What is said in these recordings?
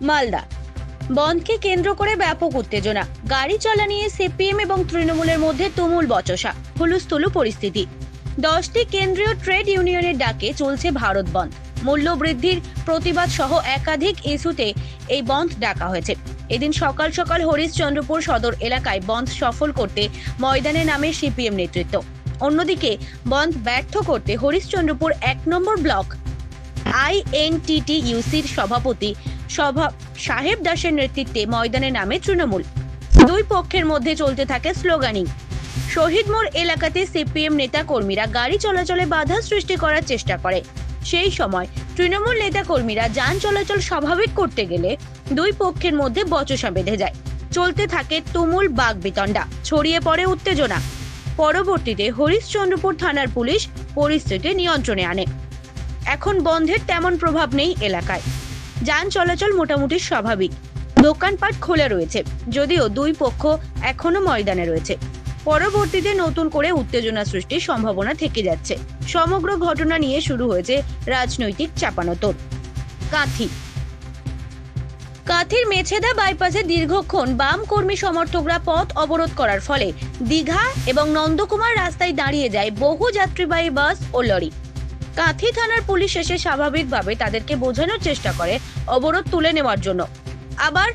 মালদা বন্ধকে কেন্দ্র করে ব্যাপক উত্তেজনা, গাড়ি চলা নিয়ে সিপিএম এবং তৃণমূলের মধ্যে তুমুল বচসা, হুলস্থুলু পরিস্থিতি। 10টি কেন্দ্রীয় ট্রেড ইউনিয়নের ডাকে চলছে ভারত বন্ধ। মূল্য বৃদ্ধির প্রতিবাদ সহ একাধিক ইস্যুতে এই বন্ধ ডাকা হয়েছে। এদিন সকাল সকাল হরিশ্চন্দ্রপুর সদর এলাকায় বন্ধ সফল করতে ময়দানে নামে সিপিএম নেতৃত্ব। অন্যদিকে বন্ধ ব্যর্থ করতে হরিশ্চন্দ্রপুর 1 নম্বর ব্লক INTTUCর সভাপতি সাহেব দাসের নেতৃত্বে ময়দানে নামে তৃণমূল। দুই পক্ষের মধ্যে চলতে থাকে স্লোগানিং। শহীদ মোড় এলাকাতে সিপিএম নেতা কর্মীরা গাড়ি চলাচলে বাধা সৃষ্টি করার চেষ্টা করে। সেই সময় তৃণমূল নেতা কর্মীরা যান চলাচল স্বাভাবিক করতে গেলে দুই পক্ষের মধ্যে বচসা বেঁধে যায়। চলতে থাকে তুমুল বাকবিতণ্ডা, ছড়িয়ে পড়ে উত্তেজনা। পরবর্তীতে হরিশ্চন্দ্রপুর থানার পুলিশ পরিস্থিতি নিয়ন্ত্রণে আনে। এখন বন্ধের তেমন প্রভাব নেই এলাকায়, যান চলাচল মোটামুটি স্বাভাবিক। দোকানপাট খোলা রয়েছে, যদিও দুই পক্ষ এখনো ময়দানে রয়েছে। পরবর্তীতে নতুন করে উত্তেজনা সৃষ্টির সম্ভাবনা থেকে যাচ্ছে। সমগ্র ঘটনা নিয়ে শুরু হয়েছে রাজনৈতিক চাপানোতর। কাঁথির মেছেদা বাইপাসে দীর্ঘক্ষণ বাম কর্মী সমর্থকরা পথ অবরোধ করার ফলে দীঘা এবং নন্দকুমার রাস্তায় দাঁড়িয়ে যায় বহু যাত্রীবাহী বাস ও লরি। কাঁথি থানার পুলিশ এসে স্বাভাবিকভাবে তাদেরকে বোঝানোর চেষ্টা করে অবরোধ তুলে নেওয়ার জন্য। আবার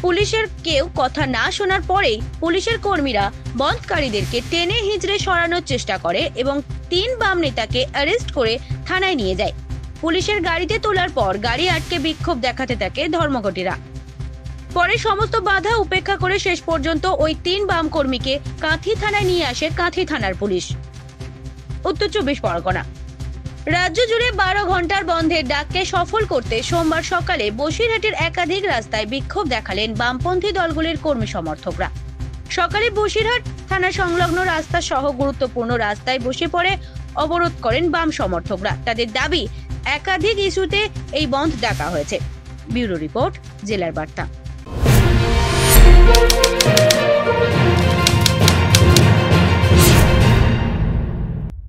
পুলিশের কেউ কথা না শোনার পরেই পুলিশের কর্মীরা বন্ধকারীদেরকে টেনে হিঁচড়ে সরানোর চেষ্টা করে এবং 3 বাম নেতাকে অ্যারেস্ট করে থানায় নিয়ে যায়। পুলিশের গাড়িতে তোলার পর গাড়ি আটকে বিক্ষোভ দেখাতে থাকে ধর্মঘটীরা। পরে সমস্ত বাধা উপেক্ষা করে শেষ পর্যন্ত ওই 3 বাম কর্মীকে কাঁথি থানায় নিয়ে আসে কাঁথি থানার পুলিশ। উত্তর 24 পরগনা। রাজ্য জুড়ে 12 ঘন্টার বন্ধের ডাককে সফল করতে সোমবার সকালে বসিরহাটের একাধিক রাস্তায় বিক্ষোভ দেখালেন বামপন্থী দলগুলির কর্মী সমর্থকরা। সকালে বসিরহাট থানা সংলগ্ন রাস্তা সহ গুরুত্বপূর্ণ রাস্তায় বসে পড়ে অবরোধ করেন বাম সমর্থকরা। তাদের দাবি, একাধিক ইস্যুতে এই বন্ধ ডাকা হয়েছে। ব্যুরো রিপোর্ট, জেলার বার্তা।